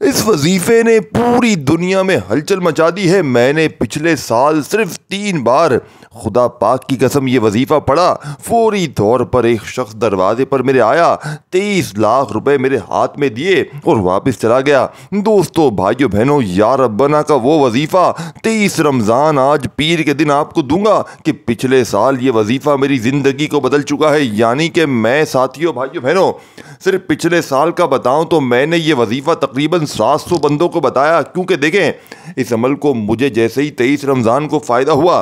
इस वजीफे ने पूरी दुनिया में हलचल मचा दी है। मैंने पिछले साल सिर्फ 3 बार, खुदा पाक की कसम, ये वजीफा पढ़ा। फौरी तौर पर एक शख्स दरवाजे पर मेरे आया, 23 लाख रुपए मेरे हाथ में दिए और वापस चला गया। दोस्तों, भाइयों बहनों, या रब्बना का वो वजीफा 23 रमज़ान आज पीर के दिन आपको दूंगा कि पिछले साल ये वजीफा मेरी ज़िंदगी को बदल चुका है। यानी कि मैं, साथियों, भाइयों बहनों, सिर्फ पिछले साल का बताऊं तो मैंने ये वजीफा तकरीबन 700 बंदों को बताया। क्योंकि देखें, इस अमल को मुझे जैसे ही 23 रमज़ान को फ़ायदा हुआ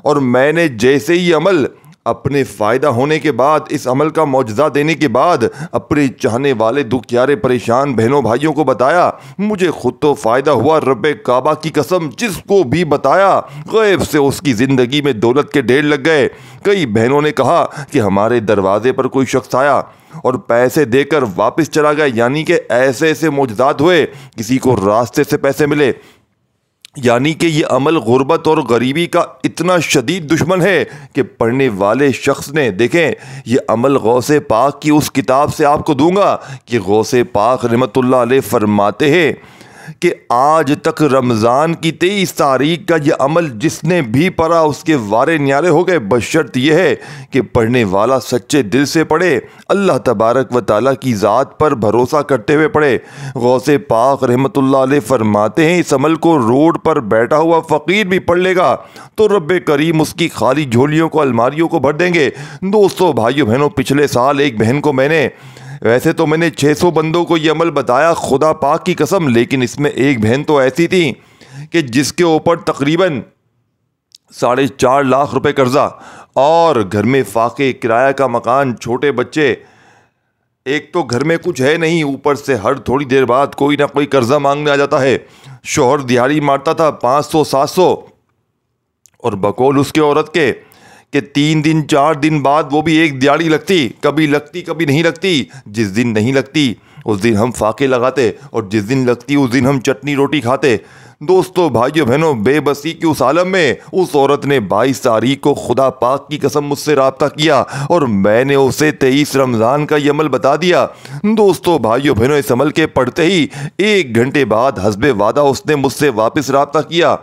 और मैंने जैसे ही अमल अपने फ़ायदा होने के बाद, इस अमल का मौजज़ा देने के बाद अपने चाहने वाले दुखियारे परेशान बहनों भाइयों को बताया, मुझे खुद तो फ़ायदा हुआ। रब्बे काबा की कसम, जिसको भी बताया गैब से उसकी ज़िंदगी में दौलत के ढेर लग गए। कई बहनों ने कहा कि हमारे दरवाजे पर कोई शख्स आया और पैसे देकर वापस चला गया। यानी कि ऐसे ऐसे मौजज़ात हुए, किसी को रास्ते से पैसे मिले। यानी कि ये अमल गुर्बत और गरीबी का इतना शदीद दुश्मन है कि पढ़ने वाले शख्स ने, देखें, ये अमल गौसे पाक की उस किताब से आपको दूंगा कि गौसे पाक रहमतुल्लाह अलैह फरमाते हैं कि आज तक रमज़ान की 23 तारीख का यह अमल जिसने भी पढ़ा उसके वारे न्यारे हो गए, बशर्त यह है कि पढ़ने वाला सच्चे दिल से पढ़े, अल्लाह तबारक व ताला की ज़ात पर भरोसा करते हुए पढ़े। गौसे पाक रहमतुल्लाह अलैह फरमाते हैं, इस अमल को रोड पर बैठा हुआ फ़कीर भी पढ़ लेगा तो रब्बे करीम उसकी खाली झोलियों को, अलमारियों को भर देंगे। दोस्तों, भाइयों बहनों, पिछले साल एक बहन को वैसे तो मैंने 600 बंदों को ये अमल बताया, खुदा पाक की कसम, लेकिन इसमें एक बहन तो ऐसी थी कि जिसके ऊपर तकरीबन 4.5 लाख रुपए कर्जा और घर में फाके, किराया का मकान, छोटे बच्चे, एक तो घर में कुछ है नहीं, ऊपर से हर थोड़ी देर बाद कोई ना कोई कर्जा मांगने आ जाता है। शोहर दिहाड़ी मारता था 500-700 और बकौल उसके औरत के कि 3 दिन 4 दिन बाद वो भी एक दिहाड़ी लगती, कभी नहीं लगती। जिस दिन नहीं लगती उस दिन हम फाके लगाते और जिस दिन लगती उस दिन हम चटनी रोटी खाते। दोस्तों, भाइयों बहनों, बेबसी की उस आलम में उस औरत ने 22 तारीख को खुदा पाक की कसम मुझसे राब्ता किया और मैंने उसे 23 रमज़ान का ये अमल बता दिया। दोस्तों, भाइयों बहनों, इस अमल के पढ़ते ही 1 घंटे बाद हस्बे वादा उसने मुझसे वापस राब्ता किया।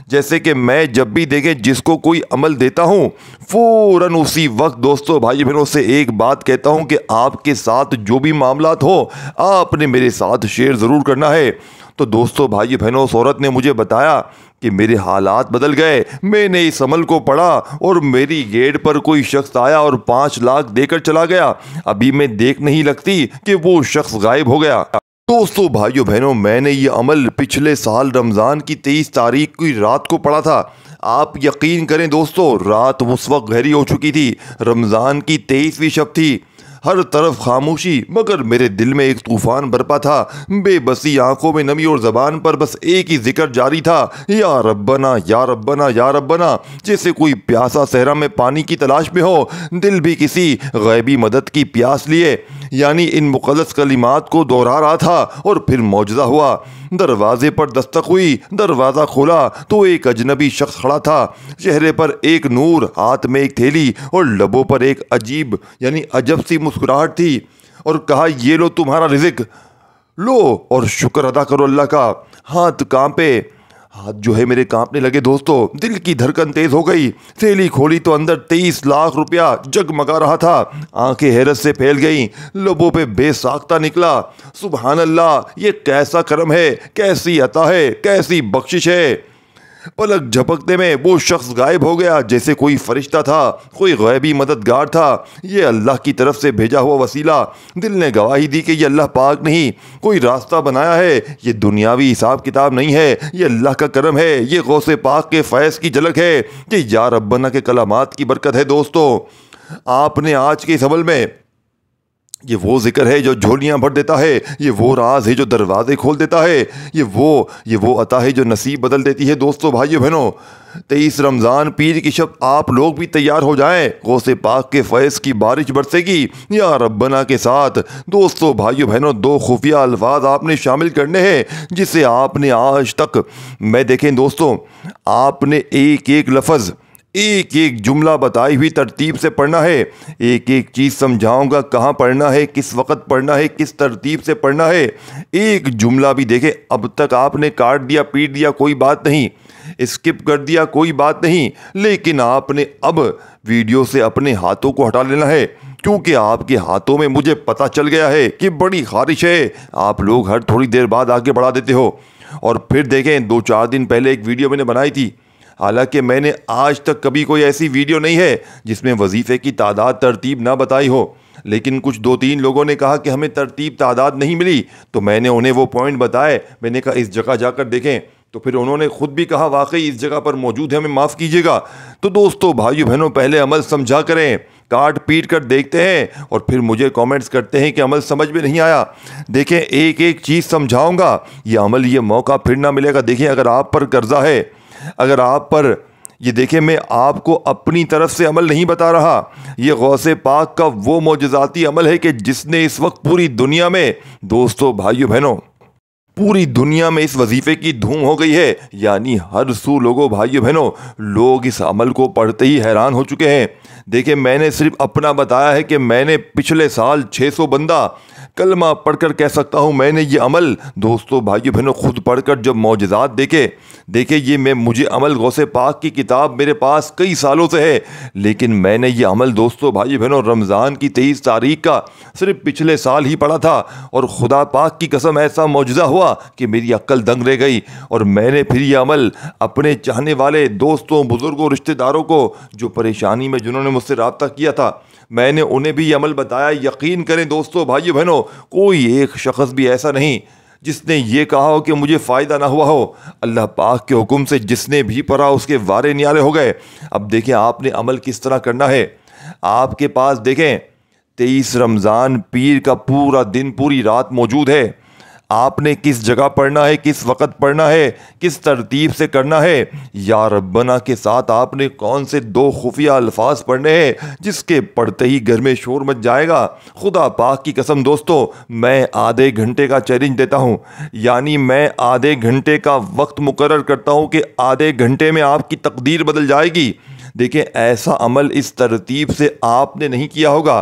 जैसे कि मैं जब भी देखें जिसको कोई अमल देता हूँ फ़ौरन उसी वक्त, दोस्तों भाई बहनों, से एक बात कहता हूँ कि आपके साथ जो भी मामलात हो आपने मेरे साथ शेयर ज़रूर करना है। तो दोस्तों, भाई बहनों, उस औरत ने मुझे बताया कि मेरे हालात बदल गए। मैंने इस अमल को पढ़ा और मेरी गेट पर कोई शख्स आया और 5 लाख देकर चला गया। अभी मैं देख नहीं लगती कि वो शख्स गायब हो गया। दोस्तों, भाइयों बहनों, मैंने ये अमल पिछले साल रमज़ान की 23 तारीख की रात को पढ़ा था। आप यकीन करें दोस्तों, रात उस वक्त गहरी हो चुकी थी, रमज़ान की 23वीं शब थी, हर तरफ खामोशी, मगर मेरे दिल में एक तूफान बरपा था। बेबसी, आंखों में नमी और ज़बान पर बस एक ही जिक्र जारी था, या रब्बना या रब्बना या रब्बना। जैसे कोई प्यासा सहरा में पानी की तलाश में हो, दिल भी किसी गैबी मदद की प्यास लिए यानी इन मुक़द्दस कलिमात को दोहरा रहा था। और फिर मौजज़ा हुआ, दरवाजे पर दस्तक हुई, दरवाज़ा खोला तो एक अजनबी शख्स खड़ा था। चेहरे पर एक नूर, हाथ में एक थैली और लबों पर एक अजीब यानी अजब सी मुस्कुराहट थी और कहा, ये लो तुम्हारा रिज़्क, लो और शुक्र अदा करो अल्लाह का। हाथ कांपे, हाथ जो है मेरे कांपने लगे। दोस्तों, दिल की धड़कन तेज हो गई। थैली खोली तो अंदर 23 लाख रुपया जगमगा रहा था। आंखें हैरत से फैल गईं, लबों पे बेसाख्ता निकला, सुभान अल्लाह, ये कैसा करम है, कैसी अता है, कैसी बख्शिश है। पलक झपकते में वो शख्स गायब हो गया, जैसे कोई फरिश्ता था, कोई गैबी मददगार था, ये अल्लाह की तरफ से भेजा हुआ वसीला। दिल ने गवाही दी कि ये अल्लाह पाक नहीं कोई रास्ता बनाया है, ये दुनियावी हिसाब किताब नहीं है, ये अल्लाह का करम है, ये गौसे पाक के फैज़ की झलक है, ये या रब्बना के कलामात की बरकत है। दोस्तों, आपने आज के इस अमल में, ये वो जिक्र है जो झोलियां भर देता है, ये वो राज है जो दरवाजे खोल देता है, ये वो अता है जो नसीब बदल देती है। दोस्तों, भाइयों बहनों, 23 रमज़ान पीर की शब आप लोग भी तैयार हो जाएं, गौसे पाक के फैज़ की बारिश बरसेगी या रब्बना के साथ। दोस्तों, भाइयों बहनों, 2 खुफिया अल्फाज आपने शामिल करने हैं जिसे आपने आज तक, मैं देखें दोस्तों, आपने एक एक लफ्ज़ एक एक जुमला बताई हुई तरतीब से पढ़ना है। एक एक चीज़ समझाऊंगा, कहाँ पढ़ना है, किस वक्त पढ़ना है, किस तरतीब से पढ़ना है। एक जुमला भी देखे, अब तक आपने काट दिया, पीट दिया, कोई बात नहीं, स्किप कर दिया, कोई बात नहीं, लेकिन आपने अब वीडियो से अपने हाथों को हटा लेना है, क्योंकि आपके हाथों में मुझे पता चल गया है कि बड़ी ख़ारिश है। आप लोग हर थोड़ी देर बाद आगे बढ़ा देते हो। और फिर देखें, 2-4 दिन पहले एक वीडियो मैंने बनाई थी, हालांकि मैंने आज तक कभी कोई ऐसी वीडियो नहीं है जिसमें वजीफ़े की तादाद तरतीब ना बताई हो, लेकिन कुछ 2-3 लोगों ने कहा कि हमें तरतीब तादाद नहीं मिली, तो मैंने उन्हें वो पॉइंट बताए। मैंने कहा इस जगह जाकर देखें, तो फिर उन्होंने खुद भी कहा वाकई इस जगह पर मौजूद है, हमें माफ़ कीजिएगा। तो दोस्तों, भाइयों बहनों, पहले अमल समझा करें, काट पीट कर देखते हैं और फिर मुझे कमेंट्स करते हैं कि अमल समझ में नहीं आया। देखें, एक एक चीज़ समझाऊंगा, ये अमल, ये मौका फिर ना मिलेगा। देखिए, अगर आप पर कर्जा है, अगर आप पर, ये देखें, मैं आपको अपनी तरफ से अमल नहीं बता रहा, ये गौसे पाक का वो मोजज़ाती अमल है कि जिसने इस वक्त पूरी दुनिया में, दोस्तों भाइयों बहनों, पूरी दुनिया में इस वजीफे की धूम हो गई है। यानी हर सू लोगों, भाइयों बहनों, लोग इस अमल को पढ़ते ही हैरान हो चुके हैं। देखिए, मैंने सिर्फ अपना बताया है कि मैंने पिछले साल 600 बंदा कलमा पढ़कर कह सकता हूँ मैंने ये अमल, दोस्तों भाइयों बहनों, खुद पढ़कर जब मौजज़ात देखे ये मुझे अमल गौसे पाक की किताब मेरे पास कई सालों से है, लेकिन मैंने ये अमल, दोस्तों भाइयों बहनों, रमज़ान की 23 तारीख का सिर्फ पिछले साल ही पढ़ा था। और खुदा पाक की कसम, ऐसा मौजज़ा हुआ कि मेरी अक्ल दंग रह गई। और मैंने फिर ये अमल अपने चाहने वाले दोस्तों, बुज़ुर्गों, रिश्तेदारों को जो परेशानी में जिन्होंने मुझसे रब्ता किया था, मैंने उन्हें भी ये अमल बताया। यकीन करें दोस्तों भाइयों बहनों, कोई एक शख्स भी ऐसा नहीं जिसने ये कहा हो कि मुझे फ़ायदा ना हुआ हो। अल्लाह पाक के हुक्म से जिसने भी पढ़ा उसके वारे न्यारे हो गए। अब देखें, आपने अमल किस तरह करना है। आपके पास देखें, 23 रमज़ान पीर का पूरा दिन, पूरी रात मौजूद है। आपने किस जगह पढ़ना है, किस वक़्त पढ़ना है, किस तरतीब से करना है, या रब्बना के साथ आपने कौन से 2 खुफिया अल्फाज पढ़ने हैं जिसके पढ़ते ही घर में शोर मच जाएगा। खुदा पाक की कसम दोस्तों, मैं आधे घंटे का चैलेंज देता हूँ, यानी मैं आधे घंटे का वक्त मुकर्रर करता हूँ कि आधे घंटे में आपकी तकदीर बदल जाएगी। देखिए, ऐसा अमल इस तरतीब से आपने नहीं किया होगा।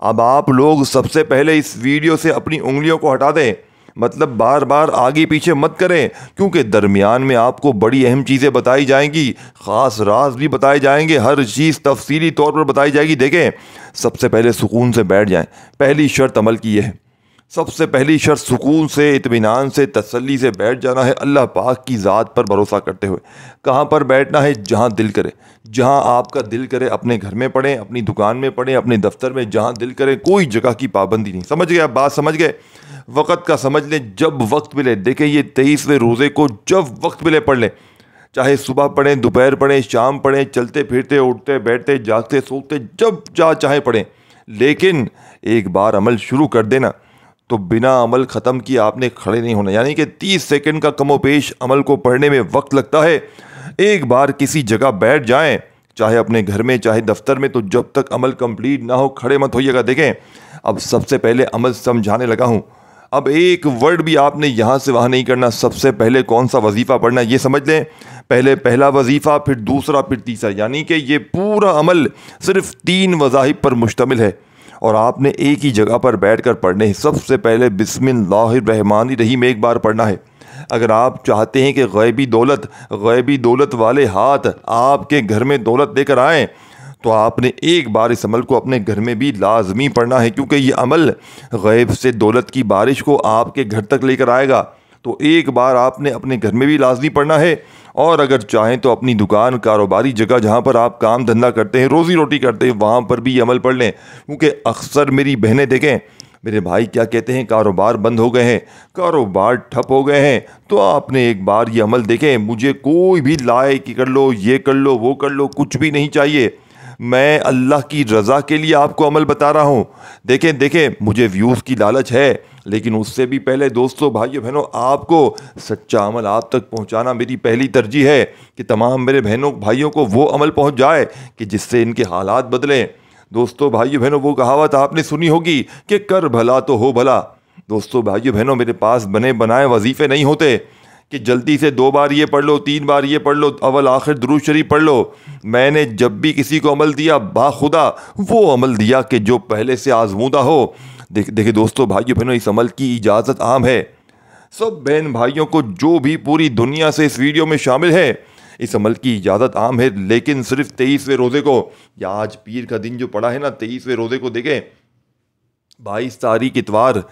अब आप लोग सबसे पहले इस वीडियो से अपनी उंगलियों को हटा दें, मतलब बार बार आगे पीछे मत करें, क्योंकि दरमियान में आपको बड़ी अहम चीज़ें बताई जाएंगी, ख़ास राज भी बताए जाएंगे, हर चीज़ तफसीली तौर पर बताई जाएगी। देखें, सबसे पहले सुकून से बैठ जाएं। पहली शर्त अमल की है, सबसे पहली शर्त सुकून से, इत्मीनान से, तसल्ली से बैठ जाना है, अल्लाह पाक की ज़ात पर भरोसा करते हुए। कहाँ पर बैठना है? जहाँ दिल करे, जहाँ आपका दिल करे। अपने घर में पढ़ें, अपनी दुकान में पढ़ें, अपने दफ्तर में, जहाँ दिल करे, कोई जगह की पाबंदी नहीं। समझ गए? आप बात समझ गए? वक़्त का समझ लें, जब वक्त मिले। देखें, ये 23वें रोज़े को जब वक्त मिले पढ़ लें, चाहे सुबह पढ़ें, दोपहर पढ़ें, शाम पढ़ें, चलते फिरते, उठते बैठते, जागते सोते, जब चाहे पढ़ें। लेकिन एक बार अमल शुरू कर देना तो बिना अमल ख़त्म किए आपने खड़े नहीं होना। यानी कि 30 सेकंड का कमोपेश अमल को पढ़ने में वक्त लगता है। एक बार किसी जगह बैठ जाएं, चाहे अपने घर में, चाहे दफ्तर में, तो जब तक अमल कंप्लीट ना हो खड़े मत होइएगा। देखें, अब सबसे पहले अमल समझाने लगा हूँ। अब एक वर्ड भी आपने यहाँ से वहाँ नहीं करना। सबसे पहले कौन सा वजीफ़ा पढ़ना है ये समझ लें। पहले पहला वजीफ़ा, फिर दूसरा, फिर तीसरा, यानी कि ये पूरा अमल सिर्फ 3 वज़ाहिब पर मुश्तमिल है और आपने एक ही जगह पर बैठकर पढ़ने हैं। सबसे पहले बिस्मिल्लाहिर्रहमानिर्रहीम एक बार पढ़ना है। अगर आप चाहते हैं कि गैबी दौलत वाले हाथ आपके घर में दौलत लेकर आएँ, तो आपने एक बार इस अमल को अपने घर में भी लाजमी पढ़ना है, क्योंकि ये अमल गैब से दौलत की बारिश को आपके घर तक लेकर आएगा। तो एक बार आपने अपने घर में भी लाजमी पढ़ना है, और अगर चाहें तो अपनी दुकान, कारोबारी जगह जहाँ पर आप काम धंधा करते हैं, रोज़ी रोटी करते हैं, वहाँ पर भी ये अमल पढ़ लें। क्योंकि अक्सर मेरी बहनें देखें, मेरे भाई क्या कहते हैं, कारोबार बंद हो गए हैं, कारोबार ठप हो गए हैं, तो आपने एक बार ये अमल देखें। मुझे कोई भी लाए कि कर लो, ये कर लो, वो कर लो, कुछ भी नहीं चाहिए। मैं अल्लाह की रज़ा के लिए आपको अमल बता रहा हूँ। देखें, मुझे व्यूज़ की लालच है, लेकिन उससे भी पहले दोस्तों, भाइयों बहनों, आपको सच्चा अमल आप तक पहुँचाना मेरी पहली तरजीह है कि तमाम मेरे बहनों भाइयों को वो अमल पहुँच जाए कि जिससे इनके हालात बदलें। दोस्तों, भाइयों बहनों, वो कहावत आपने सुनी होगी कि कर भला तो हो भला। दोस्तों, भाइयों बहनों, मेरे पास बने बनाए वजीफ़े नहीं होते। कि जल्दी से 2 बार ये पढ़ लो, 3 बार ये पढ़ लो, अव्वल आखिर दुरूद शरीफ पढ़ लो। मैंने जब भी किसी को अमल दिया, बाखुदा वो अमल दिया कि जो पहले से आजमूदा हो। देखिए दोस्तों, भाइयों बहनों, इस अमल की इजाज़त आम है। सब बहन भाइयों को जो भी पूरी दुनिया से इस वीडियो में शामिल है, इस अमल की इजाज़त आम है, लेकिन सिर्फ 23वें रोज़े को, या आज पीर का दिन जो पड़ा है ना, 23वें रोज़े को देखें। 22 तारीख इतवार,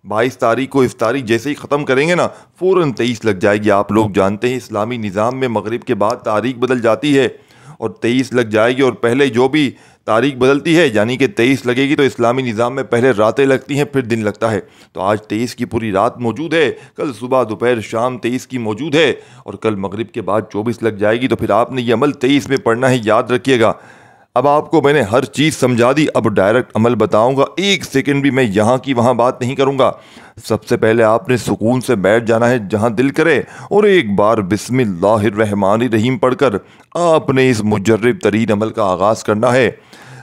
22 तारीख को इफ्तारी जैसे ही ख़त्म करेंगे ना, फ़ौरन 23 लग जाएगी। आप लोग जानते हैं इस्लामी निज़ाम में मगरिब के बाद तारीख बदल जाती है और 23 लग जाएगी। और पहले जो भी तारीख बदलती है, यानी कि 23 लगेगी, तो इस्लामी निज़ाम में पहले रातें लगती हैं, फिर दिन लगता है। तो आज 23 की पूरी रात मौजूद है, कल सुबह दोपहर शाम 23 की मौजूद है, और कल मगरिब के बाद 24 लग जाएगी। तो फिर आपने ये अमल 23 में पढ़ना है, याद रखिएगा। अब आपको मैंने हर चीज़ समझा दी, अब डायरेक्ट अमल बताऊंगा। 1 सेकंड भी मैं यहाँ की वहाँ बात नहीं करूँगा। सबसे पहले आपने सुकून से बैठ जाना है जहाँ दिल करे, और एक बार बिस्मिल्लाहिर्रहमानिर्रहीम पढ़कर आपने इस मुजर्रब तरीन अमल का आगाज़ करना है।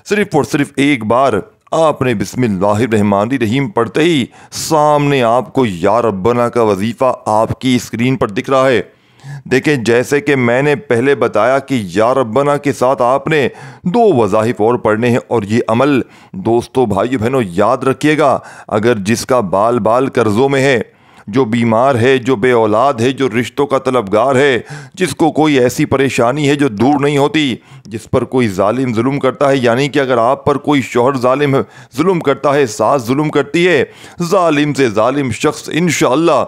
सिर्फ और सिर्फ एक बार आपने बिस्मिल्लाहिर्रहमानिर्रहीम पढ़ते ही सामने आपको या रब्बना का वजीफ़ा आपकी स्क्रीन पर दिख रहा है। देखें, जैसे कि मैंने पहले बताया कि या रब्बना के साथ आपने 2 वज़ाइफ और पढ़ने हैं। और ये अमल दोस्तों, भाइयों बहनों, याद रखिएगा, अगर जिसका बाल बाल कर्ज़ों में है, जो बीमार है, जो बे औलाद है, जो रिश्तों का तलबगार है, जिसको कोई ऐसी परेशानी है जो दूर नहीं होती, जिस पर कोई जालिम जुल्म करता है, यानी कि अगर आप पर कोई शौहर जालिम जुल्म करता है, सास जुल्म करती है, जालिम से जालिम शख्स इंशाअल्लाह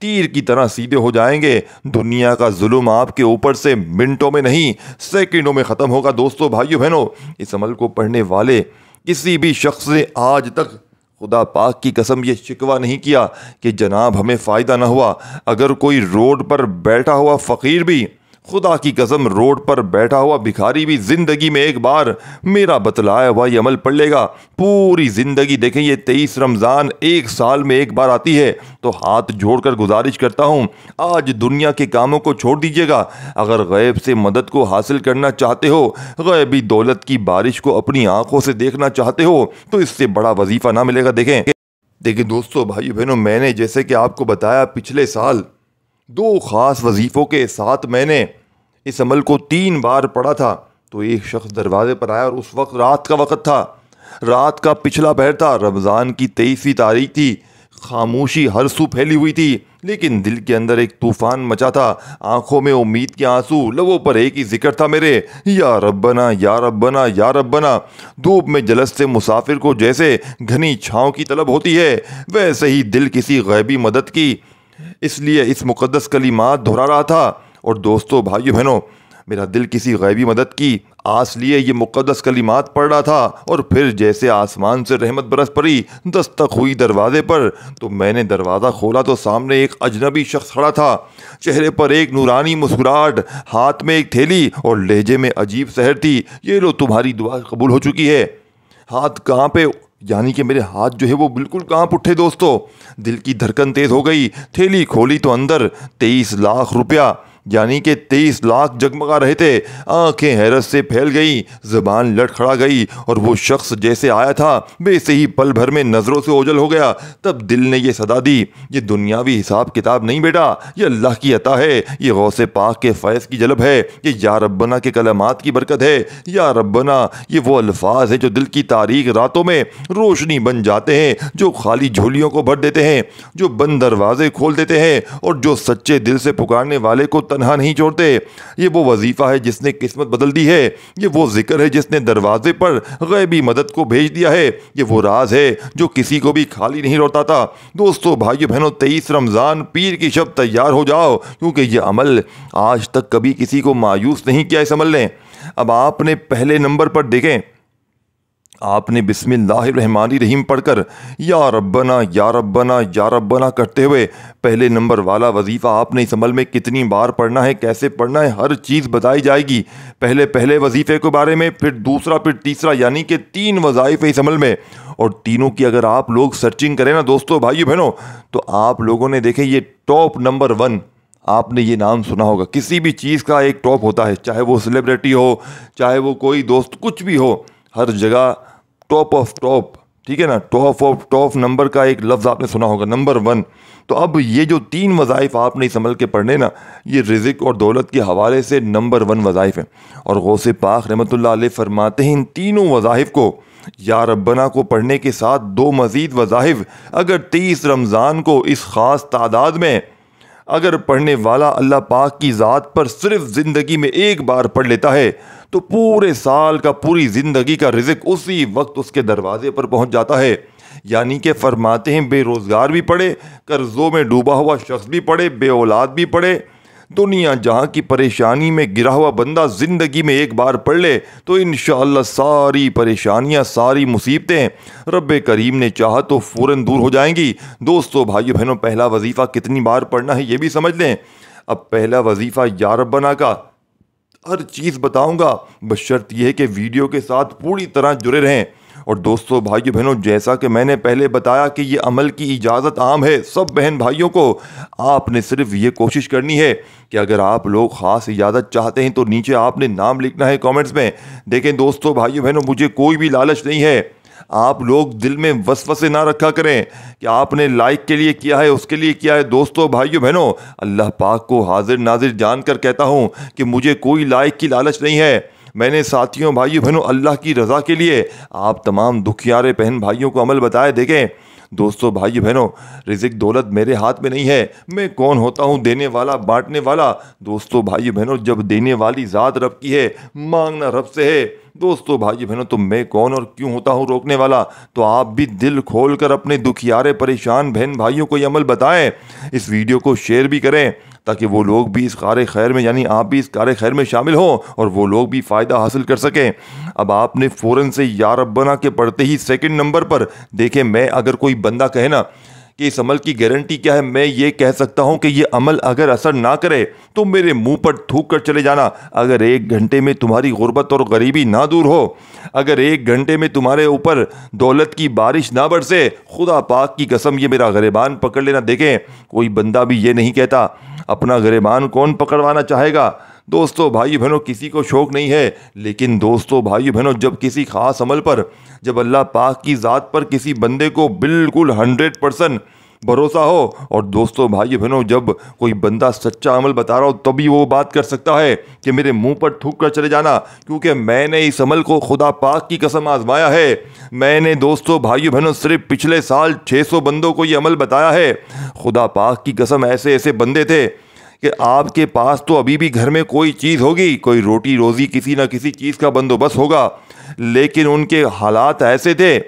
तीर की तरह सीधे हो जाएंगे। दुनिया का जुल्म आपके ऊपर से मिनटों में नहीं, सेकंडों में ख़त्म होगा। दोस्तों, भाइयों बहनों, इस अमल को पढ़ने वाले किसी भी शख्स ने आज तक खुदा पाक की कसम ये शिकवा नहीं किया कि जनाब हमें फ़ायदा ना हुआ। अगर कोई रोड पर बैठा हुआ फ़कीर भी, खुदा की कसम रोड पर बैठा हुआ भिखारी भी ज़िंदगी में एक बार मेरा बतलाया हुआ ये अमल पढ़ लेगा, पूरी ज़िंदगी, देखें ये 23 रमज़ान 1 साल में एक बार आती है, तो हाथ जोड़कर गुजारिश करता हूँ, आज दुनिया के कामों को छोड़ दीजिएगा। अगर गैब से मदद को हासिल करना चाहते हो, गैबी दौलत की बारिश को अपनी आंखों से देखना चाहते हो, तो इससे बड़ा वजीफ़ा ना मिलेगा। देखें दोस्तों, भाई बहनों, मैंने जैसे कि आपको बताया, पिछले साल 2 ख़ास वजीफ़ों के साथ मैंने इस अमल को 3 बार पढ़ा था। तो एक शख्स दरवाजे पर आया, और उस वक्त रात का वक्त था, रात का पिछला पहर था, रमज़ान की 23वीं तारीख थी। खामोशी हर सू फैली हुई थी, लेकिन दिल के अंदर एक तूफ़ान मचा था, आंखों में उम्मीद के आंसू, लबों पर एक ही जिक्र था मेरे, या रब्बना या रब्बना या रब्बना। धूप में जलस से मुसाफिर को जैसे घनी छाँव की तलब होती है, वैसे ही दिल किसी गैबी मदद की, इसलिए इस मुक़द्दस कलिमात दोहरा रहा था। और दोस्तों, भाइयों बहनों, मेरा दिल किसी गैबी मदद की आस लिए ये मुक़द्दस कलिमात पढ़ रहा था, और फिर जैसे आसमान से रहमत बरस पड़ी, दस्तक हुई दरवाजे पर, तो मैंने दरवाज़ा खोला तो सामने एक अजनबी शख्स खड़ा था। चेहरे पर एक नूरानी मुस्कुराहट, हाथ में एक थैली, और लहजे में अजीब सहर थी, ये लो तुम्हारी दुआ कबूल हो चुकी है। हाथ कहाँ पे, यानी कि मेरे हाथ जो है वो बिल्कुल कांप उठे दोस्तों। दिल की धड़कन तेज़ हो गई। थैली खोली तो अंदर 23 लाख रुपया, यानी कि 23 लाख जगमगा रहे थे। आंखें हैरत से फैल गई, ज़बान लड़खड़ा गई, और वो शख्स जैसे आया था वैसे ही पल भर में नज़रों से ओझल हो गया। तब दिल ने ये सदा दी, ये दुनियावी हिसाब किताब नहीं बेटा, ये अल्लाह की अता है, ये गौसे पाक के फैज़ की जलब है, ये या रब्बना के कलमात की बरकत है। या रब्बना ये वो अल्फाज है जो दिल की तारीक रातों में रोशनी बन जाते हैं, जो खाली झोलियों को भर देते हैं, जो बंद दरवाजे खोल देते हैं, और जो सच्चे दिल से पुकारने वाले को तन्हा नहीं छोड़ते। ये वो वजीफ़ा है जिसने किस्मत बदल दी है, ये वो जिक्र है जिसने दरवाजे पर गैबी मदद को भेज दिया है, ये वो राज है जो किसी को भी खाली नहीं लौटाता। दोस्तों, भाइयों बहनों, 23 रमज़ान पीर की शब तैयार हो जाओ, क्योंकि ये अमल आज तक कभी किसी को मायूस नहीं किया इस अमल ने। अब आपने पहले नंबर पर देखें, आपने बिस्मिल्लाहिर्रहमानिर्रहीम पढ़कर या रब्बना या रब्बना या रब्बना करते हुए पहले नंबर वाला वजीफ़ा आपने इस अमल में कितनी बार पढ़ना है, कैसे पढ़ना है, हर चीज़ बताई जाएगी। पहले वजीफ़े के बारे में, फिर दूसरा, फिर तीसरा, यानी कि 3 वज़ाइफ़ इस अमल में। और तीनों की अगर आप लोग सर्चिंग करें ना दोस्तों, भाइयों बहनों, तो आप लोगों ने देखे ये टॉप नंबर 1, आपने ये नाम सुना होगा। किसी भी चीज़ का एक टॉप होता है, चाहे वो सेलिब्रिटी हो, चाहे वो कोई दोस्त, कुछ भी हो, हर जगह टॉप ऑफ टॉप, ठीक है ना, टॉप ऑफ टॉप नंबर का एक लफ्ज़ आपने सुना होगा, नंबर 1। तो अब ये जो 3 वज़ाइफ आपने इस अमल के पढ़ने ना, ये रिज़्क़ और दौलत के हवाले से नंबर 1 वज़ाइफ हैं। और गौसे पाक रहमतुल्लाह अलैह फरमाते हैं इन तीनों वज़ाइफ को या रब्बना को पढ़ने के साथ 2 मज़ीद वज़ाइफ अगर 30 रमज़ान को इस ख़ास तादाद में अगर पढ़ने वाला अल्लाह पाक की ज़ात पर सिर्फ ज़िंदगी में एक बार पढ़ लेता है तो पूरे साल का, पूरी ज़िंदगी का रिज़्क़ उसी वक्त उसके दरवाजे पर पहुंच जाता है। यानी कि फरमाते हैं बेरोज़गार भी पढ़े, कर्ज़ों में डूबा हुआ शख्स भी पढ़े, बे औलाद भी पढ़े, दुनिया जहाँ की परेशानी में गिरा हुआ बंदा ज़िंदगी में एक बार पढ़ ले तो इंशाअल्लाह सारी परेशानियाँ, सारी मुसीबतें रब्बे करीम ने चाहा तो फ़ौरन दूर हो जाएंगी। दोस्तों, भाइयों बहनों, पहला वजीफ़ा कितनी बार पढ़ना है ये भी समझ लें। अब पहला वजीफ़ा या रब्बना का हर चीज़ बताऊँगा, बशर्त यह है कि वीडियो के साथ पूरी तरह जुड़े रहें। और दोस्तों, भाइयों बहनों, जैसा कि मैंने पहले बताया कि ये अमल की इजाज़त आम है सब बहन भाइयों को। आपने सिर्फ ये कोशिश करनी है कि अगर आप लोग ख़ास इजाज़त चाहते हैं तो नीचे आपने नाम लिखना है कमेंट्स में। देखें दोस्तों, भाइयों बहनों, मुझे कोई भी लालच नहीं है। आप लोग दिल में वसवसे ना रखा करें कि आपने लाइक के लिए किया है, उसके लिए किया है। दोस्तों, भाइयों बहनों, अल्लाह पाक को हाजिर नाजिर जानकर कहता हूँ कि मुझे कोई लाइक की लालच नहीं है। मैंने साथियों, भाइयों बहनों, अल्लाह की रज़ा के लिए आप तमाम दुखियारे बहन भाइयों को अमल बताए। देखें दोस्तों, भाइयों बहनों, रिज़्क़ दौलत मेरे हाथ में नहीं है। मैं कौन होता हूँ देने वाला, बांटने वाला। दोस्तों, भाइयों बहनों, जब देने वाली ज़ात रब की है, मांगना रब से है। दोस्तों, भाइयों बहनों, तो मैं कौन और क्यों होता हूँ रोकने वाला। तो आप भी दिल खोल कर अपने दुखियारे परेशान बहन भाइयों को ये अमल बताएं। इस वीडियो को शेयर भी करें ताकि वो लोग भी इस कार खैर में, यानी आप भी इस कार खैर में शामिल हों और वो लोग भी फ़ायदा हासिल कर सकें। अब आपने फ़ौरन से या रब्बना के पढ़ते ही सेकंड नंबर पर देखें, मैं अगर कोई बंदा कहे ना कि इस अमल की गारंटी क्या है, मैं ये कह सकता हूँ कि ये अमल अगर असर ना करे तो मेरे मुंह पर थूक कर चले जाना। अगर 1 घंटे में तुम्हारी गुर्बत और गरीबी ना दूर हो, अगर 1 घंटे में तुम्हारे ऊपर दौलत की बारिश ना बरसे, खुदा पाक की कसम ये मेरा गिरबान पकड़ लेना। देखें, कोई बंदा भी ये नहीं कहता, अपना गिरबान कौन पकड़वाना चाहेगा। दोस्तों, भाइयों बहनों, किसी को शौक़ नहीं है, लेकिन दोस्तों, भाइयों बहनों, जब किसी ख़ास अमल पर, जब अल्लाह पाक की ज़ात पर किसी बंदे को बिल्कुल 100% भरोसा हो, और दोस्तों, भाइयों बहनों, जब कोई बंदा सच्चा अमल बता रहा हो तभी वो बात कर सकता है कि मेरे मुंह पर थूक कर चले जाना, क्योंकि मैंने इस अमल को खुदा पाक की कसम आजमाया है। मैंने दोस्तों, भाइयों बहनों, सिर्फ पिछले साल 600 बंदों को ये अमल बताया है। खुदा पाक की कसम, ऐसे ऐसे बंदे थे कि आपके पास तो अभी भी घर में कोई चीज़ होगी, कोई रोटी रोज़ी, किसी ना किसी चीज़ का बंदोबस्त होगा, लेकिन उनके हालात ऐसे थे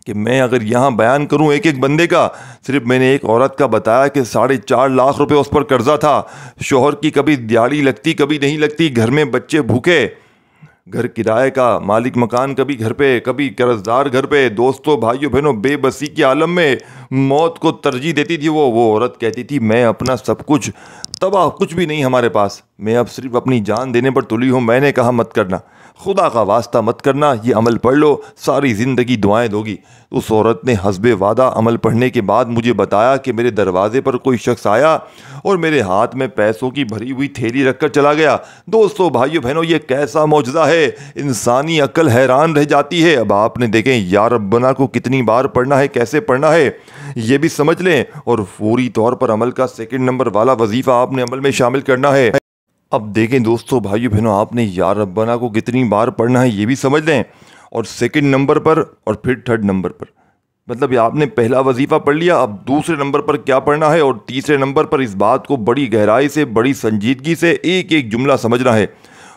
कि मैं अगर यहाँ बयान करूँ एक एक बंदे का, सिर्फ मैंने एक औरत का बताया कि 4.5 लाख रुपए उस पर कर्जा था। शोहर की कभी दिहाड़ी लगती, कभी नहीं लगती, घर में बच्चे भूखे, घर किराए का, मालिक मकान कभी घर पे, कभी कर्जदार घर पे। दोस्तों, भाइयों बहनों, बेबसी के आलम में मौत को तरजीह देती थी वो औरत कहती थी, मैं अपना सब कुछ तबाह, कुछ भी नहीं हमारे पास, मैं अब सिर्फ अपनी जान देने पर तुली हूँ। मैंने कहा मत करना, खुदा का वास्ता मत करना, ये अमल पढ़ लो, सारी ज़िंदगी दुआएं दोगी। उस औरत ने हस्बे वादा अमल पढ़ने के बाद मुझे बताया कि मेरे दरवाजे पर कोई शख्स आया और मेरे हाथ में पैसों की भरी हुई थैली रखकर चला गया। दोस्तों, भाइयों बहनों, ये कैसा मौजज़ा है, इंसानी अक्ल हैरान रह जाती है। अब आपने देखें या रब्बना को कितनी बार पढ़ना है, कैसे पढ़ना है ये भी समझ लें, और पूरी तौर पर अमल का सेकंड नंबर वाला वजीफ़ा आपने अमल में शामिल करना है। अब देखें दोस्तों, भाइयों बहनों, आपने या रब्बना को कितनी बार पढ़ना है ये भी समझ लें, और सेकंड नंबर पर और फिर थर्ड नंबर पर, मतलब ये आपने पहला वजीफ़ा पढ़ लिया, अब दूसरे नंबर पर क्या पढ़ना है और तीसरे नंबर पर इस बात को बड़ी गहराई से, बड़ी संजीदगी से एक एक जुमला समझना है।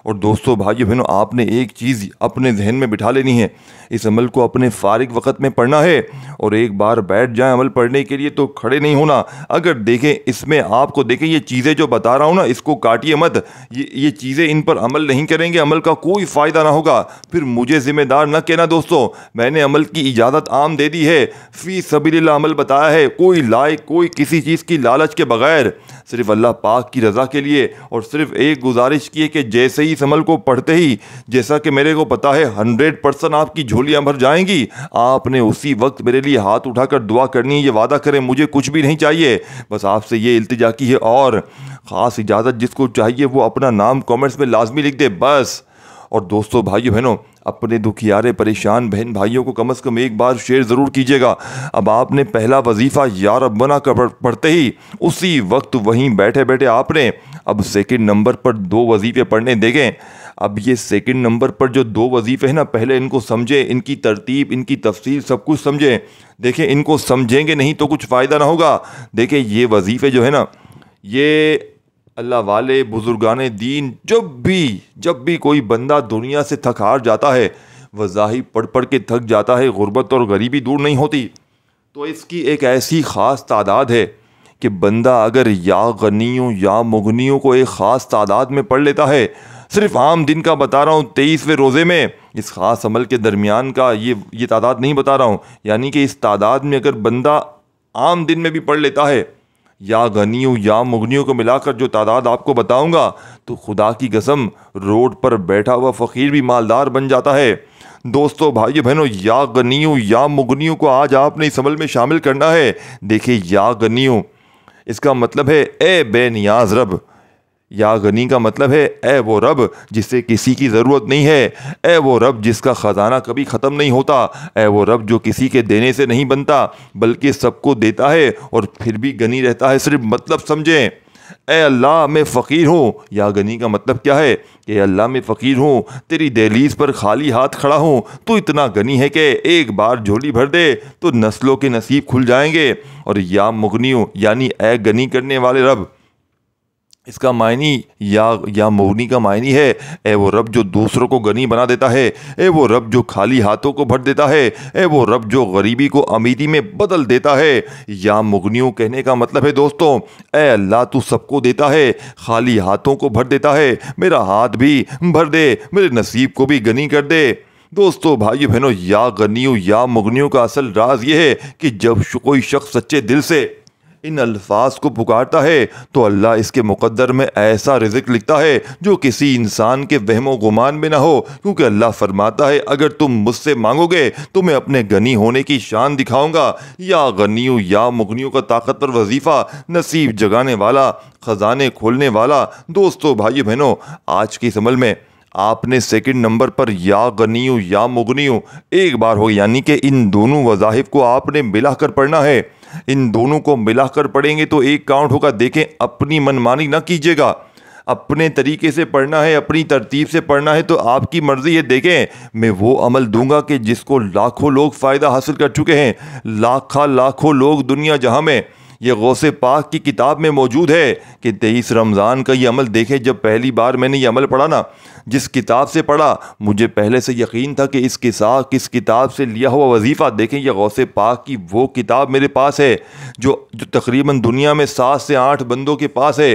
और दोस्तों, भाइयों बहनों, आपने एक चीज़ अपने जहन में बिठा लेनी है, इस अमल को अपने फारिग वक़्त में पढ़ना है, और एक बार बैठ जाएं अमल पढ़ने के लिए तो खड़े नहीं होना। अगर देखें इसमें आपको, देखें ये चीज़ें जो बता रहा हूँ ना, इसको काटिए मत, ये चीज़ें, इन पर अमल नहीं करेंगे, अमल का कोई फ़ायदा ना होगा, फिर मुझे ज़िम्मेदार न कहना। दोस्तों, मैंने अमल की इजाज़त आम दे दी है, फ़ी सबीलिल्लाह अमल बताया है, कोई लाइक, कोई किसी चीज़ की लालच के बगैर, सिर्फ अल्लाह पाक की रज़ा के लिए, और सिर्फ एक गुजारिश की है कि जैसे ही इस अमल को पढ़ते ही, जैसा कि मेरे को पता है 100% आपकी झोलियां भर जाएंगी, आपने उसी वक्त मेरे लिए हाथ उठाकर दुआ करनी है। ये वादा करें, मुझे कुछ भी नहीं चाहिए, बस आपसे ये इल्तिजा की है, और ख़ास इजाज़त जिसको चाहिए वो अपना नाम कमेंट्स में लाजमी लिख दे बस। और दोस्तों, भाइयों बहनों, अपने दुखियारे परेशान बहन भाइयों को कम से कम एक बार शेयर ज़रूर कीजिएगा। अब आपने पहला वजीफ़ा या रब्बना कर पढ़ते ही उसी वक्त वहीं बैठे बैठे आपने अब सेकंड नंबर पर 2 वजीफ़े पढ़ने देंगे। अब ये सेकंड नंबर पर जो 2 वजीफ़े हैं ना, पहले इनको समझें, इनकी तरतीब, इनकी तफसील सब कुछ समझें। देखें, इनको समझेंगे नहीं तो कुछ फ़ायदा ना होगा। देखें, ये वजीफ़े जो है ना, ये अल्लाह वाले बुजुर्गान दीन जब भी कोई बंदा दुनिया से थक हार जाता है, वज़ाहिफ पढ़ पढ़ के थक जाता है, गुर्बत और गरीबी दूर नहीं होती, तो इसकी एक ऐसी ख़ास तादाद है कि बंदा अगर या गनियों या मुगनियों को एक ख़ास तादाद में पढ़ लेता है, सिर्फ आम दिन का बता रहा हूँ, 23वें रोज़े में इस ख़ास अमल के दरमियान का ये तादाद नहीं बता रहा हूँ, यानी कि इस तादाद में अगर बंदा आम दिन में भी पढ़ लेता है, या गनियों या मुगनियों को मिलाकर जो तादाद आपको बताऊंगा, तो खुदा की कसम रोड पर बैठा हुआ फ़कीर भी मालदार बन जाता है। दोस्तों, भाइयों बहनों, या गनियों या मुगनियों को आज आपने इस अमल में शामिल करना है। देखिए, या गनियों इसका मतलब है ए बेनियाज रब। या गनी का मतलब है ए वो रब जिससे किसी की ज़रूरत नहीं है, ए वो रब जिसका ख़जाना कभी ख़त्म नहीं होता, ए वो रब जो किसी के देने से नहीं बनता बल्कि सबको देता है और फिर भी गनी रहता है। सिर्फ मतलब समझें, ए अल्लाह मैं फ़कीर हूँ। या गनी का मतलब क्या है कि अल्लाह मैं फ़कीर हूँ, तेरी दहलीज पर खाली हाथ खड़ा हूँ, तो इतना गनी है कि एक बार झोली भर दे तो नस्लों के नसीब खुल जाएंगे। और या मुगनियों यानी ए गनी करने वाले रब, इसका मायनी या मुगनी का मायनी है ए वो रब जो दूसरों को गनी बना देता है, ए वो रब जो खाली हाथों को भर देता है, ए वो रब जो गरीबी को अमीरी में बदल देता है। या मुगनियों कहने का मतलब है दोस्तों, ए अल्लाह तू सबको देता है, खाली हाथों को भर देता है, मेरा हाथ भी भर दे, मेरे नसीब को भी गनी कर दे। दोस्तों, भाइयों बहनों, या गनियों या मुगनियों का असल राज ये है कि जब कोई शख्स सच्चे दिल से इन अल्फाज को पुकारता है तो अल्लाह इसके मुकद्दर में ऐसा रिज़्क लिखता है जो किसी इंसान के वहमो गुमान में ना हो, क्योंकि अल्लाह फरमाता है अगर तुम मुझसे मांगोगे तो मैं अपने गनी होने की शान दिखाऊंगा। या गनियों या मुगनियों का ताकतवर वजीफ़ा, नसीब जगाने वाला, ख़जाने खोलने वाला। दोस्तों, भाइयों बहनों, आज के इस अमल में आपने सेकंड नंबर पर या गनियों या मुगनियों एक बार हो, यानी कि इन दोनों वज़ाहिफ को आपने मिलाकर पढ़ना है। इन दोनों को मिलाकर पढ़ेंगे तो एक काउंट होगा। देखें, अपनी मनमानी ना कीजिएगा, अपने तरीके से पढ़ना है, अपनी तरतीब से पढ़ना है तो आपकी मर्ज़ी है। देखें, मैं वो अमल दूंगा कि जिसको लाखों लोग फ़ायदा हासिल कर चुके हैं, लाखों लोग दुनिया जहां में। ये गौसे पाक की किताब में मौजूद है कि 23 रमज़ान का ये अमल देखें। जब पहली बार मैंने ये अमल पढ़ा ना, जिस किताब से पढ़ा, मुझे पहले से यकीन था कि इस किताब से लिया हुआ वजीफ़ा, देखें ये गौसे पाक की वो किताब मेरे पास है जो तकरीबन दुनिया में 7 से 8 बंदों के पास है।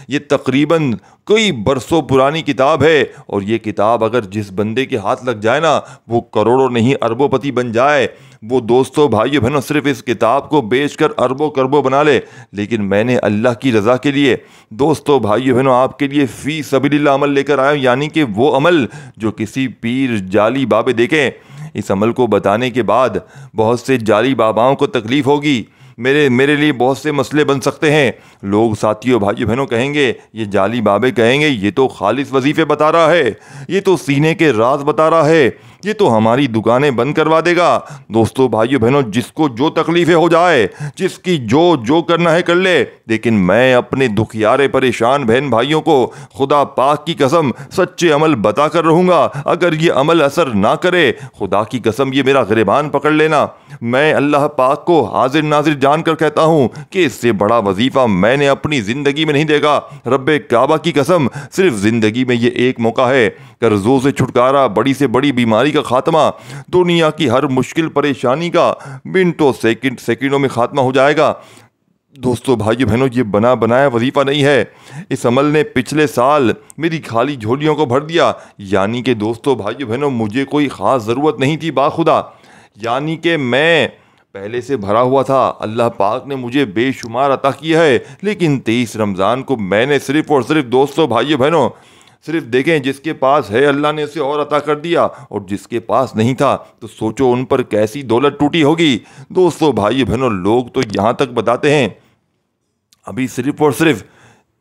ये तकरीबन कई बरसों पुरानी किताब है और ये किताब अगर जिस बंदे के हाथ लग जाए ना, वो करोड़ों नहीं अरबोपति बन जाए। वो दोस्तों, भाइयों बहनों, सिर्फ इस किताब को बेचकर अरबों करबों बना ले। लेकिन मैंने अल्लाह की रज़ा के लिए, दोस्तों, भाइयों बहनों, आपके लिए फ़ी सबीलिल्लाह अमल लेकर आया हूँ, यानी कि वो अमल जो किसी पीर जाली बाबे देखें। इस अमल को बताने के बाद बहुत से जाली बाबाओं को तकलीफ़ होगी, मेरे लिए बहुत से मसले बन सकते हैं। लोग, साथियों, भाइयों बहनों कहेंगे, ये जाली बाबे कहेंगे ये तो खालिस वजीफ़े बता रहा है, ये तो सीने के राज बता रहा है, ये तो हमारी दुकानें बंद करवा देगा। दोस्तों, भाइयों बहनों, जिसको जो तकलीफ़ें हो जाए, जिसकी जो करना है कर ले, लेकिन मैं अपने दुखियारे परेशान बहन भाइयों को खुदा पाक की कसम सच्चे अमल बता कर रहूँगा। अगर ये अमल असर ना करे, खुदा की कसम ये मेरा गिरबान पकड़ लेना। मैं अल्लाह पाक को हाजिर नाजिर जानकर कहता हूँ कि इससे बड़ा वजीफ़ा मैंने अपनी ज़िंदगी में नहीं देगा। रब्बे काबा की कसम, सिर्फ ज़िंदगी में ये एक मौका है। कर्ज़ों से छुटकारा, बड़ी से बड़ी बीमारी का खात्मा, दुनिया की हर मुश्किल परेशानी का मिनटों सेकंडों में खात्मा हो जाएगा। दोस्तों, भाइयों बहनों, ये बना बनाया वजीफ़ा नहीं है। इस अमल ने पिछले साल मेरी खाली झोलियों को भर दिया। यानी कि दोस्तों, भाइयों बहनों, मुझे कोई ख़ास ज़रूरत नहीं थी बाखुदा, यानी कि मैं पहले से भरा हुआ था। अल्लाह पाक ने मुझे बेशुमार अता किया है, लेकिन 23 रमज़ान को मैंने सिर्फ़ और सिर्फ, दोस्तों, भाइयों बहनों, सिर्फ देखें, जिसके पास है अल्लाह ने उसे और अता कर दिया, और जिसके पास नहीं था तो सोचो उन पर कैसी दौलत टूटी होगी। दोस्तों, भाइयों बहनों, लोग तो यहाँ तक बताते हैं अभी सिर्फ और सिर्फ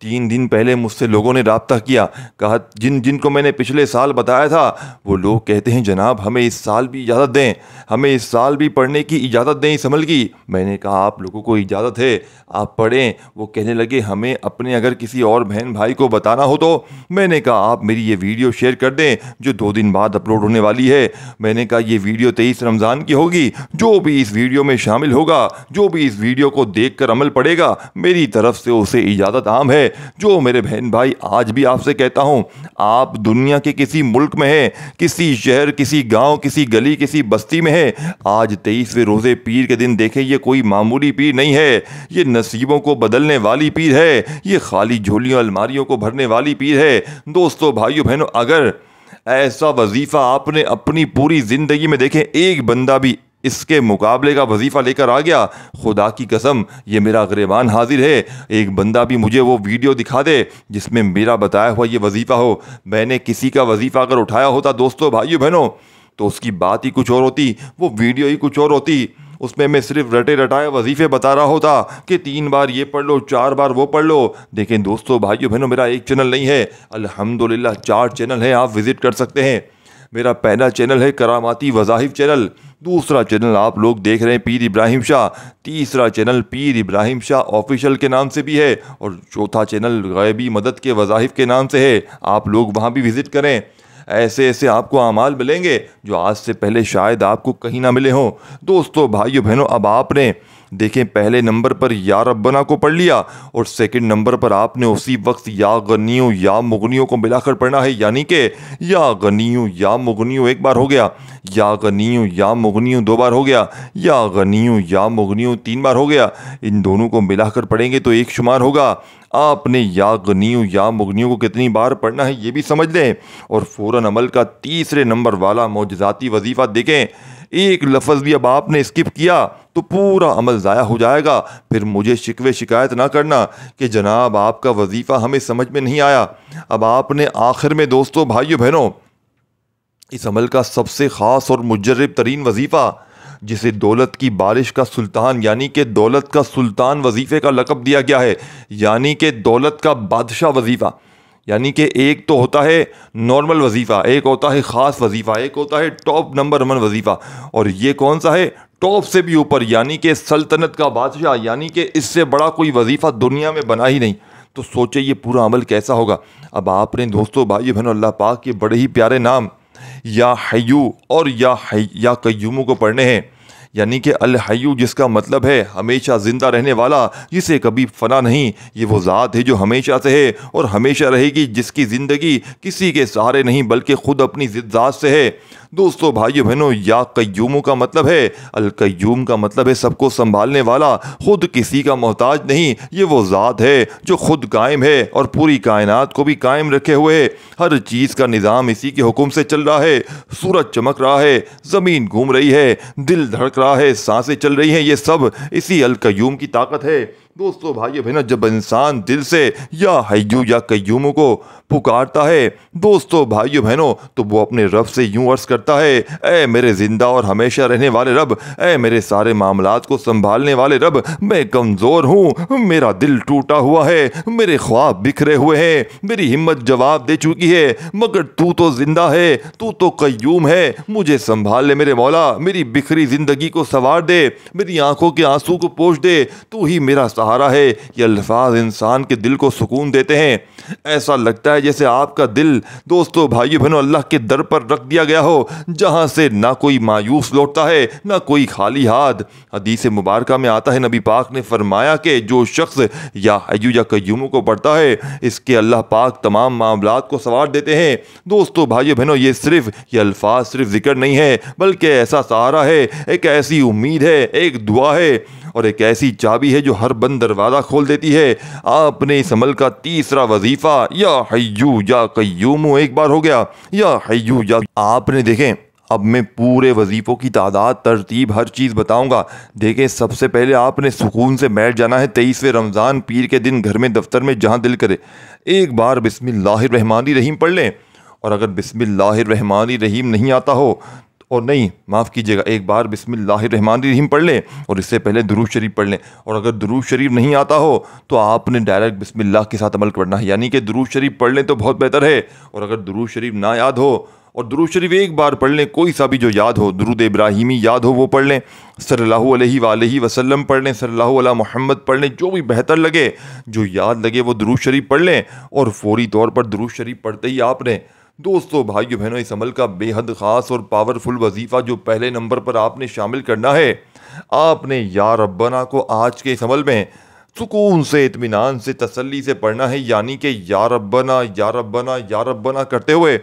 3 दिन पहले मुझसे लोगों ने राब्ता किया, कहा जिनको मैंने पिछले साल बताया था वो लोग कहते हैं जनाब हमें इस साल भी इजाज़त दें, हमें इस साल भी पढ़ने की इजाज़त दें इस अमल की। मैंने कहा आप लोगों को इजाज़त है, आप पढ़ें। वो कहने लगे हमें अपने अगर किसी और बहन भाई को बताना हो तो। मैंने कहा आप मेरी ये वीडियो शेयर कर दें जो 2 दिन बाद अपलोड होने वाली है। मैंने कहा ये वीडियो 23 रमज़ान की होगी, जो भी इस वीडियो में शामिल होगा, जो भी इस वीडियो को देखकर अमल पड़ेगा, मेरी तरफ से उसे इजाज़त आम है। जो मेरे बहन भाई आज भी आपसे कहता हूँ, आप दुनिया के किसी मुल्क में हैं, किसी शहर, किसी गांव, किसी गली, किसी बस्ती में हैं, आज 23वें रोज़े पीर के दिन देखें, ये कोई मामूली पीर नहीं है, ये नसीबों को बदलने वाली पीर है, ये खाली झोलियों अलमारियों को भरने वाली पीर है। दोस्तों भाइयों बहनों, अगर ऐसा वजीफ़ा आपने अपनी पूरी ज़िंदगी में देखें, एक बंदा भी इसके मुकाबले का वजीफ़ा लेकर आ गया, खुदा की कसम ये मेरा गिरबान हाजिर है। एक बंदा भी मुझे वो वीडियो दिखा दे जिसमें मेरा बताया हुआ ये वजीफ़ा हो। मैंने किसी का वजीफ़ा अगर उठाया होता दोस्तों भाइयों बहनों तो उसकी बात ही कुछ और होती, वो वीडियो ही कुछ और होती। उसमें मैं सिर्फ रटे रटाए वजीफ़े बता रहा होता कि 3 बार ये पढ़ लो, 4 बार वो पढ़ लो। देखें दोस्तों भाइयों बहनों, मेरा एक चैनल नहीं है, अल्हम्दुलिल्लाह 4 चैनल है, आप विज़िट कर सकते हैं। मेरा पहला चैनल है करामाती वज़ाहिफ चैनल, दूसरा चैनल आप लोग देख रहे हैं पीर इब्राहिम शाह, तीसरा चैनल पीर इब्राहिम शाह ऑफिशियल के नाम से भी है, और चौथा चैनल गैबी मदद के वज़ाहिफ के नाम से है। आप लोग वहाँ भी विज़िट करें। ऐसे ऐसे आपको आमाल मिलेंगे जो आज से पहले शायद आपको कहीं ना मिले हों। दोस्तों भाइयों बहनों, अब आपने देखें पहले नंबर पर या रब्बना को पढ़ लिया और सेकंड नंबर पर आपने उसी वक्त या गनियों या मुगनियों को मिलाकर पढ़ना है, यानी कि या गनियों या मुगनियों एक बार हो गया, या गनियों या मुगनियों 2 बार हो गया, या गनियों या मुगनियों 3 बार हो गया। इन दोनों को मिलाकर पढ़ेंगे तो एक शुमार होगा। आपने या गनियों या मुगनियों को कितनी बार पढ़ना है ये भी समझ लें, और फ़ौरन अमल का तीसरे नंबर वाला मौजज़ाती वजीफ़ा देखें। एक लफ्ज़ भी अब आपने स्किप किया तो पूरा अमल ज़ाया हो जाएगा। फिर मुझे शिकवे शिकायत ना करना कि जनाब आपका वजीफ़ा हमें समझ में नहीं आया। अब आपने आखिर में दोस्तों भाइयों बहनों इस अमल का सबसे ख़ास और मुजर्रब तरीन वजीफ़ा, जिसे दौलत की बारिश का सुल्तान यानी कि दौलत का सुल्तान वजीफ़े का लक़ब दिया गया है, यानी कि दौलत का बादशाह वजीफ़ा। यानी कि एक तो होता है नॉर्मल वजीफ़ा, एक होता है ख़ास वजीफ़ा, एक होता है टॉप नंबर 1 वजीफ़ा, और ये कौन सा है? टॉप से भी ऊपर, यानी कि सल्तनत का बादशाह, यानी कि इससे बड़ा कोई वजीफ़ा दुनिया में बना ही नहीं। तो सोचे ये पूरा अमल कैसा होगा। अब आपने दोस्तों भाइयों बहनों अल्लाह पाक के बड़े ही प्यारे नाम या हय्यू और या कय्यूमू को पढ़ने हैं, यानी कि अल हय्यू जिसका मतलब है हमेशा ज़िंदा रहने वाला, जिसे कभी फना नहीं। ये वो ज़ात है जो हमेशा से है और हमेशा रहेगी, जिसकी ज़िंदगी किसी के सहारे नहीं बल्कि ख़ुद अपनी ज़ात से है। दोस्तों भाइयों बहनों, या कय्यूमों का मतलब है, अल कय्यूम का मतलब है सबको संभालने वाला, खुद किसी का मोहताज नहीं। ये वो ज़ात है जो खुद कायम है और पूरी कायनात को भी कायम रखे हुए है। हर चीज़ का निज़ाम इसी के हुक्म से चल रहा है। सूरज चमक रहा है, ज़मीन घूम रही है, दिल धड़क रहा है, सांसें चल रही हैं, ये सब इसी अल कय्यूम की ताकत है। दोस्तों भाइयों बहनों, जब इंसान दिल से या हय्यू या कय्यूम को पुकारता है दोस्तों भाइयों बहनों, तो वो अपने रब से यूं अर्ज़ करता है, ऐ मेरे ज़िंदा और हमेशा रहने वाले रब, ऐ मेरे सारे मामलात को संभालने वाले रब, मैं कमज़ोर हूँ, मेरा दिल टूटा हुआ है, मेरे ख्वाब बिखरे हुए हैं, मेरी हिम्मत जवाब दे चुकी है, मगर तू तो ज़िंदा है, तू तो कय्यूम है, मुझे संभाल ले मेरे मौला, मेरी बिखरी ज़िंदगी को संवार दे, मेरी आंखों के आंसू को पोंछ दे, तू ही मेरा सहारा है। ये अल्फाज इंसान के दिल को सुकून देते हैं। ऐसा लगता है जैसे आपका दिल दोस्तों भाइयों बहनों अल्लाह के दर पर रख दिया गया हो, जहां से ना कोई मायूस लौटता है ना कोई खाली हाथ। हदीस मुबारक में आता है, नबी पाक ने फरमाया कि जो शख्स या हय्यू या कय्यूम को पढ़ता है, इसके अल्लाह पाक तमाम मामलात को संवार देते हैं। दोस्तों भाइयों बहनों, ये अल्फाज सिर्फ जिक्र नहीं है, बल्कि ऐसा सहारा है, एक ऐसी उम्मीद है, एक दुआ है और एक ऐसी चाबी है जो हर बंद दरवाज़ा खोल देती है। आपने इस अमल का तीसरा वजीफ़ा या हय्यू या कय्यूम एक बार हो गया, या हय्यू या, आपने देखें अब मैं पूरे वजीफ़ों की तादाद तरतीब हर चीज़ बताऊंगा। देखें सबसे पहले आपने सुकून से बैठ जाना है 23वें रमज़ान पीर के दिन घर में दफ्तर में जहां दिल करे एक बार बिस्मिल्लाहिर्रहमानिर्रहीम पढ़ लें, और अगर बिस्मिल्लाहिर्रहमानिर्रहीम नहीं आता हो और नहीं, माफ़ कीजिएगा, एक बार बिस्मिल्लाहिर्रहमानिर्रहीम पढ़ लें और इससे पहले दुरूद शरीफ पढ़ लें। और अगर दुरूद शरीफ नहीं आता हो तो आपने डायरेक्ट बिस्मिल्लाह के साथ अमल करना है, यानी कि दुरूद शरीफ पढ़ लें तो बहुत बेहतर है। और अगर दुरूद शरीफ ना याद हो और दुरूद शरीफ एक बार पढ़ लें, कोई सा भी जो याद हो, दुरूद इब्राहिमी याद हो वो पढ़ लें, सल्लल्लाहु अलैहि वसल्लम पढ़ लें, सल्लल्लाहु अला मोहम्मद पढ़ लें, जो भी बेहतर लगे, जो याद लगे वो दुरूद शरीफ पढ़ लें। और फौरी तौर पर दुरूद शरीफ पढ़ते ही आपने दोस्तों भाइयों बहनों इस अमल का बेहद ख़ास और पावरफुल वजीफ़ा जो पहले नंबर पर आपने शामिल करना है, आपने या रब्बना को आज के इस अमल में सुकून से, इत्मीनान से, तसल्ली से पढ़ना है। यानी कि या रब्बना या रब्बना या रब्बना करते हुए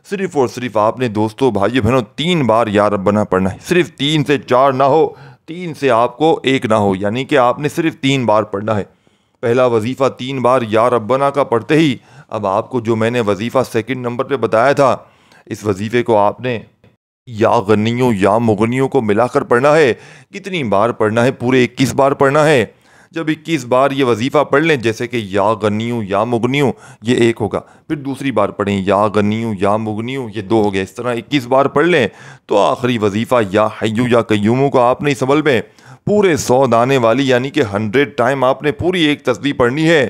सिर्फ़ और सिर्फ आपने दोस्तों भाइयों बहनों 3 बार या रब्बना पढ़ना है। सिर्फ 3 से 4 ना हो, 3 से आपको 1 ना हो, यानी कि आपने सिर्फ 3 बार पढ़ना है। पहला वजीफ़ा 3 बार या रब्बना का पढ़ते ही अब आपको जो मैंने वजीफ़ा सेकंड नंबर पे बताया था, इस वजीफ़े को आपने या गनियों या मुगनियों को मिलाकर पढ़ना है। कितनी बार पढ़ना है? पूरे 21 बार पढ़ना है। जब 21 बार ये वजीफ़ा पढ़ लें, जैसे कि या गनियों या मुगनियों ये 1 होगा, फिर दूसरी बार पढ़ें या गनियों या मुगनियों ये 2 हो गया, इस तरह 21 बार पढ़ लें तो आखिरी वजीफ़ा या हय्यू या कय्यूमू को आपने इस अमल में पूरे 100 दाने वाली यानी कि 100 टाइम आपने पूरी एक तस्बीह पढ़नी है।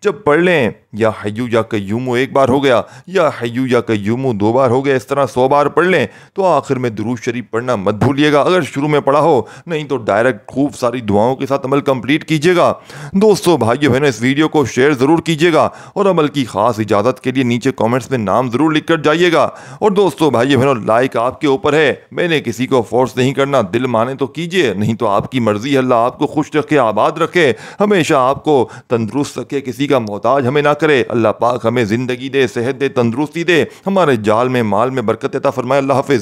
जब पढ़ लें या हय्यू या कय्यूमू 1 बार हो गया, या हय्यू या कय्यूमू 2 बार हो गया, इस तरह 100 बार पढ़ लें तो आखिर में दुरूद शरीफ पढ़ना मत भूलिएगा, अगर शुरू में पढ़ा हो, नहीं तो डायरेक्ट खूब सारी दुआओं के साथ अमल कंप्लीट कीजिएगा। दोस्तों भाइयों बहनों इस वीडियो को शेयर ज़रूर कीजिएगा और अमल की ख़ास इजाज़त के लिए नीचे कॉमेंट्स में नाम ज़रूर लिख कर जाइएगा। और दोस्तों भाइयों बहनों लाइक आपके ऊपर है, मैंने किसी को फोर्स नहीं करना, दिल माने तो कीजिए, नहीं तो आपकी मर्ज़ी। अल्लाह आपको खुश रखे, आबाद रखे, हमेशा आपको तंदुरुस्त रखे, किसी का मोहताज हमें ना करे। अल्लाह पाक हमें ज़िंदगी दे, सेहत दे, तंदुरुस्ती दे, हमारे जाल में माल में बरकत अता फरमाए। अल्लाह हाफ़िज़।